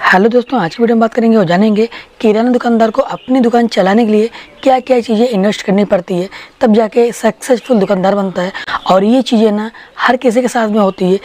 Hello दोस्तों, आज की वीडियो में बात करेंगे और जानेंगे किराना दुकानदार को अपनी दुकान चलाने के लिए क्या क्या चीज़ें इन्वेस्ट करनी पड़ती है, तब जाके सक्सेसफुल दुकानदार बनता है। और ये चीज़ें ना हर किसी के साथ में होती है।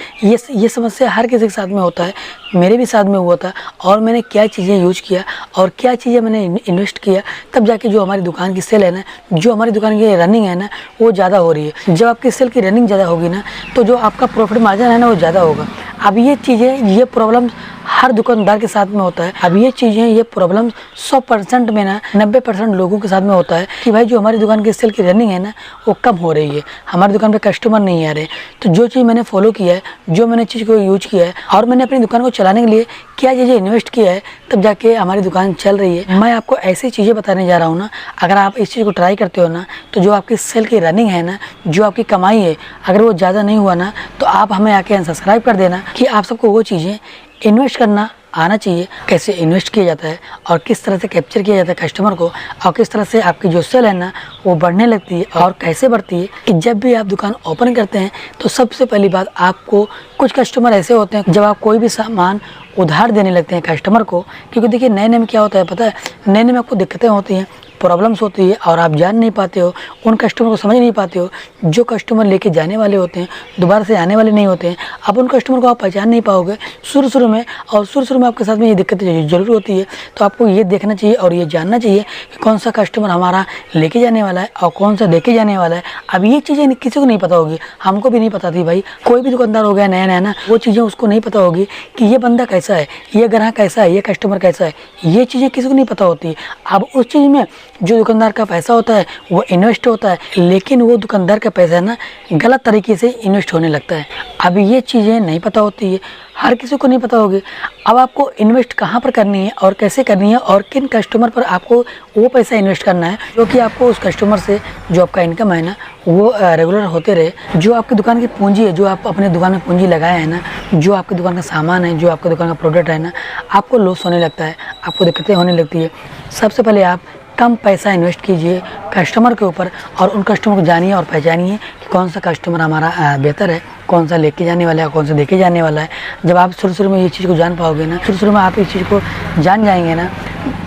ये समस्या हर किसी के साथ में होता है, मेरे भी साथ में हुआ था। और मैंने क्या चीज़ें यूज किया और क्या चीज़ें मैंने इन्वेस्ट किया, तब जाके जो हमारी दुकान की सेल है ना, जो हमारी दुकान की रनिंग है ना, वो ज़्यादा हो रही है। जब आपकी सेल की रनिंग ज़्यादा होगी ना, तो जो आपका प्रॉफिट मार्जिन है ना, वो ज़्यादा होगा। अब ये चीज़ें, ये प्रॉब्लम हर दुकानदार के साथ में होता है। अब ये चीज़ें, ये प्रॉब्लम 100% में ना 90% लोगों के साथ में होता है कि भाई जो हमारी दुकान की सेल की रनिंग है ना, वो कम हो रही है, हमारी दुकान पे कस्टमर नहीं आ रहे। तो जो चीज़ मैंने फॉलो किया है, जो मैंने चीज़ को यूज किया है और मैंने अपनी दुकान को चलाने के लिए क्या चीज़ें इन्वेस्ट किया है, तब जाके हमारी दुकान चल रही है। मैं आपको ऐसी चीज़ें बताने जा रहा हूँ ना, अगर आप इस चीज़ को ट्राई करते हो ना, तो जो आपकी सेल की रनिंग है ना, जो आपकी कमाई है, अगर वो ज़्यादा नहीं हुआ ना, तो आप हमें आके अनसब्सक्राइब कर देना कि आप सबको वो चीज़ें इन्वेस्ट करना आना चाहिए। कैसे इन्वेस्ट किया जाता है और किस तरह से कैप्चर किया जाता है कस्टमर को, और किस तरह से आपकी जो सेल है ना, वो बढ़ने लगती है और कैसे बढ़ती है। कि जब भी आप दुकान ओपन करते हैं, तो सबसे पहली बात, आपको कुछ कस्टमर ऐसे होते हैं, जब आप कोई भी सामान उधार देने लगते हैं कस्टमर को, क्योंकि देखिए नए में क्या होता है पता है, नए में आपको दिक्कतें होती हैं, प्रॉब्लम्स होती है, और आप जान नहीं पाते हो, उन कस्टमर को समझ नहीं पाते हो। जो कस्टमर लेके जाने वाले होते हैं, दोबारा से आने वाले नहीं होते हैं। अब उन कस्टमर को आप पहचान नहीं पाओगे शुरू में, और शुरू में आपके साथ में ये दिक्कतें जरूर होती है। तो आपको ये देखना चाहिए और ये जानना चाहिए कि कौन सा कस्टमर हमारा लेके जाने वाला है और कौन सा देके जाने वाला है। अब ये चीज़ें किसी को नहीं पता होगी, हमको भी नहीं पता थी भाई। कोई भी दुकानदार हो गया नया नया ना, वो चीज़ें उसको नहीं पता होगी कि ये बंदा कैसा है, ये ग्राहक कैसा है, ये कस्टमर कैसा है। ये चीज़ें किसी को नहीं पता होती। अब उस चीज़ में जो दुकानदार का पैसा होता है वो इन्वेस्ट होता है, लेकिन वो दुकानदार का पैसा है ना, गलत तरीके से इन्वेस्ट होने लगता है। अब ये चीज़ें नहीं पता होती है, हर किसी को नहीं पता होगी। अब आपको इन्वेस्ट कहाँ पर करनी है और कैसे करनी है और किन कस्टमर पर आपको वो पैसा इन्वेस्ट करना है, जो कि आपको उस कस्टमर से जो आपका इनकम है ना, वो रेगुलर होते रहे। जो आपकी दुकान की पूंजी है, जो आप अपने दुकान में पूंजी लगाए हैं ना, जो आपकी दुकान का सामान है, जो आपकी दुकान का प्रोडक्ट है ना, आपको लॉस होने लगता है, आपको दिक्कतें होने लगती है। सबसे पहले आप कम पैसा इन्वेस्ट कीजिए कस्टमर के ऊपर, और उन कस्टमर को जानिए और पहचानिए कि कौन सा कस्टमर हमारा बेहतर है, कौन सा लेके जाने वाला है, कौन सा देके जाने वाला है। जब आप शुरू में ये चीज़ को जान पाओगे ना, शुरू में आप इस चीज़ को जान जाएंगे ना,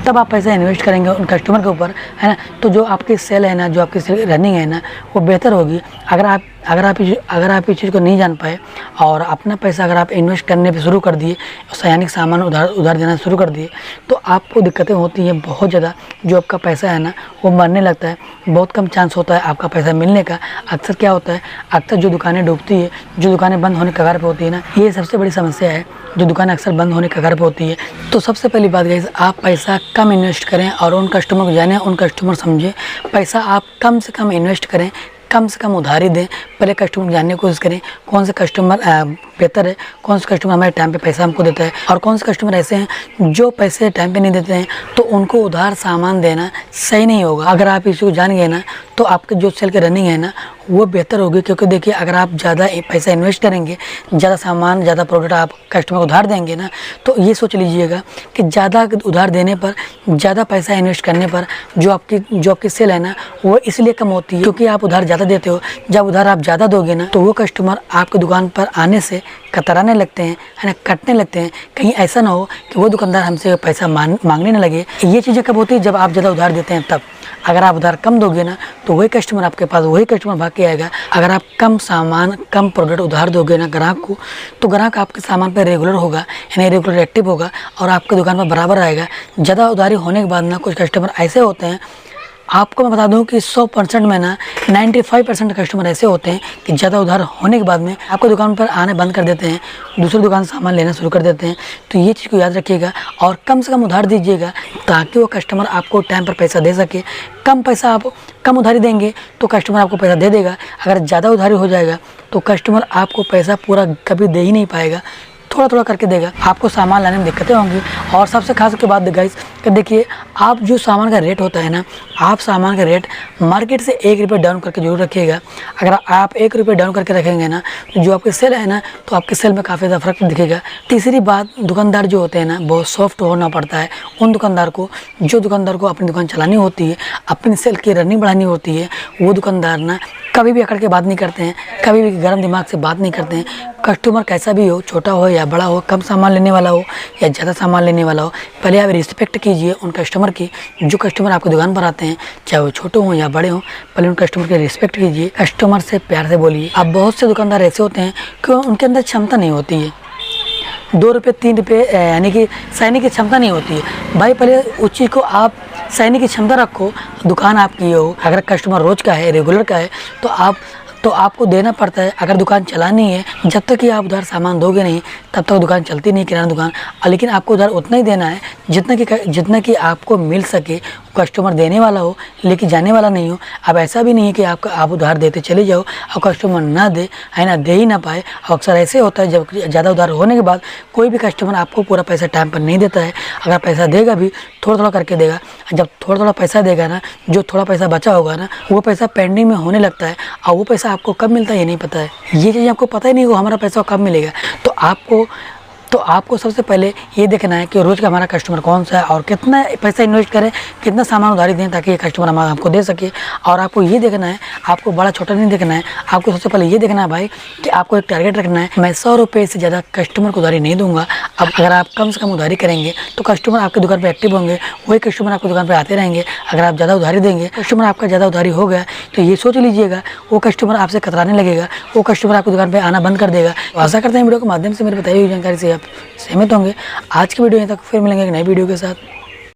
तब आप पैसा इन्वेस्ट करेंगे उन कस्टमर के ऊपर, है ना। तो जो आपकी सेल है ना, जो आपकी सेल रनिंग है ना, वो बेहतर होगी। अगर आप इस चीज़ को नहीं जान पाए और अपना पैसा अगर आप इन्वेस्ट करने पे शुरू कर दिए, यानी सामान उधार देना शुरू कर दिए, तो आपको दिक्कतें होती हैं बहुत ज़्यादा। जो आपका पैसा है ना, वो मरने लगता है, बहुत कम चांस होता है आपका पैसा मिलने का। अक्सर क्या होता है, अक्सर जो दुकानें डूबती है, जो दुकानें बंद होने के कगार पे होती है ना, ये सबसे बड़ी समस्या है, जो दुकानें अक्सर बंद होने के कगार पे होती है। तो सबसे पहली बात गाइस, आप पैसा कम इन्वेस्ट करें और उन कस्टमर को जाने, उन कस्टमर समझें। पैसा आप कम से कम इन्वेस्ट करें, कम से कम उधारी दें। पहले कस्टमर को जानने की कोशिश करें, कौन से कस्टमर बेहतर है, कौन से कस्टमर हमारे टाइम पे पैसा हमको देता है, और कौन से कस्टमर ऐसे हैं जो पैसे टाइम पे नहीं देते हैं। तो उनको उधार सामान देना सही नहीं होगा। अगर आप इसको जान गए ना, तो आपके जो सेल की रनिंग है ना, वो बेहतर होगी। क्योंकि देखिए, अगर आप ज़्यादा पैसा इन्वेस्ट करेंगे, ज़्यादा सामान, ज़्यादा प्रोडक्ट आप कस्टमर को उधार देंगे ना, तो ये सोच लीजिएगा कि ज़्यादा उधार देने पर, ज़्यादा पैसा इन्वेस्ट करने पर जो आपकी सेल है ना, वो इसलिए कम होती है क्योंकि आप उधार ज़्यादा देते हो। जब उधार आप ज़्यादा दोगे ना, तो वो कस्टमर आपकी दुकान पर आने से कतराने लगते हैं, है ना, कटने लगते हैं। कहीं ऐसा ना हो कि वो दुकानदार हमसे पैसा मांगने न लगे। ये चीज़ें कब होती है, जब आप ज़्यादा उधार देते हैं तब। अगर आप उधार कम दोगे ना, तो वही कस्टमर आपके पास, वही कस्टमर भाग के आएगा। अगर आप कम सामान, कम प्रोडक्ट उधार दोगे ना ग्राहक को, तो ग्राहक आपके सामान पर रेगुलर होगा, यानी रेगुलर एक्टिव होगा और आपके दुकान पर बराबर आएगा। ज़्यादा उधारी होने के बाद ना, कुछ कस्टमर ऐसे होते हैं, आपको मैं बता दूं कि 100% में ना 95% कस्टमर ऐसे होते हैं कि ज़्यादा उधार होने के बाद में आपको दुकान पर आने बंद कर देते हैं, दूसरी दुकान से सामान लेना शुरू कर देते हैं। तो ये चीज़ को याद रखिएगा और कम से कम उधार दीजिएगा, ताकि वो कस्टमर आपको टाइम पर पैसा दे सके। कम पैसा आप कम उधारी देंगे तो कस्टमर आपको पैसा दे देगा। अगर ज़्यादा उधारी हो जाएगा तो कस्टमर आपको पैसा पूरा कभी दे ही नहीं पाएगा, थोड़ा थोड़ा करके देगा। आपको सामान लाने में दिक्कतें होंगी। और सबसे खास के बात गाइस, कि देखिए, आप जो सामान का रेट होता है ना, आप सामान का रेट मार्केट से 1 रुपये डाउन करके जरूर रखिएगा। अगर आप 1 रुपये डाउन करके रखेंगे ना, तो जो आपकी सेल है ना, तो आपके सेल में काफ़ी ज़्यादा फर्क दिखेगा। तीसरी बात, दुकानदार जो होते हैं ना, बहुत सॉफ्ट होना पड़ता है उन दुकानदार को। जो दुकानदार को अपनी दुकान चलानी होती है, अपनी सेल की रनिंग बढ़ानी होती है, वो दुकानदार ना कभी भी अकड़ के बात नहीं करते हैं, कभी भी गर्म दिमाग से बात नहीं करते हैं। कस्टमर कैसा भी हो, छोटा हो या बड़ा हो, कम सामान लेने वाला हो या ज़्यादा सामान लेने वाला हो, पहले आप रिस्पेक्ट कीजिए उन कस्टमर की। जो कस्टमर आपकी दुकान पर आते हैं, चाहे वो छोटे हों या बड़े हों, पहले उन कस्टमर की रिस्पेक्ट कीजिए, कस्टमर से प्यार से बोलिए। अब बहुत से दुकानदार ऐसे होते हैं कि उनके अंदर क्षमता नहीं होती है, 2 रुपये 3 रुपये यानी कि सहने की क्षमता नहीं होती है। भाई पहले उस चीज़ को आप सहने की क्षमता रखो। दुकान आपकी हो, अगर कस्टमर रोज़ का है, रेगुलर का है, तो आपको देना पड़ता है। अगर दुकान चलानी है, जब तक कि आप उधार सामान दोगे नहीं तब तक दुकान चलती नहीं, किराना दुकान। लेकिन आपको उधार उतना ही देना है जितना कि आपको मिल सके। कस्टमर देने वाला हो, लेके जाने वाला नहीं हो। अब ऐसा भी नहीं है कि आप उधार देते चले जाओ और कस्टमर ना दे, है ना, दे ही ना पाए। और अक्सर ऐसे होता है, जब ज़्यादा उधार होने के बाद कोई भी कस्टमर आपको पूरा पैसा टाइम पर नहीं देता है। अगर पैसा देगा भी थोड़ा थोड़ा करके देगा। जब थोड़ा थोड़ा पैसा देगा ना, जो थोड़ा पैसा बचा होगा ना, वो पैसा पेंडिंग में होने लगता है। और वो पैसा आपको कब मिलता है ये नहीं पता है। ये चीज़ आपको पता ही नहीं होगा हमारा पैसा कब मिलेगा। तो आपको सबसे पहले ये देखना है कि रोज़ का हमारा कस्टमर कौन सा है और कितना पैसा इन्वेस्ट करें, कितना सामान उधारी दें ताकि ये कस्टमर हमको दे सके। और आपको ये देखना है, आपको बड़ा छोटा नहीं देखना है। आपको सबसे पहले ये देखना है भाई कि आपको एक टारगेट रखना है, मैं 100 रुपये से ज़्यादा कस्टमर को उधारी नहीं दूंगा। अब अगर आप कम से कम उधारी करेंगे तो कस्टमर आपकी दुकान पर एक्टिव होंगे, वही कस्टमर आपकी दुकान पर आते रहेंगे। अगर आप ज़्यादा उधारी देंगे, कस्टमर आपका ज़्यादा उधारी हो गया, तो ये सोच लीजिएगा वो कस्टमर आपसे कतराने लगेगा, वो कस्टमर आपकी दुकान पर आना बंद कर देगा। तो आशा करते हैं वीडियो के माध्यम से मेरे बताई हुई जानकारी से आप सहमत होंगे। आज की वीडियो यहाँ तक, फिर मिलेंगे एक नई वीडियो के साथ।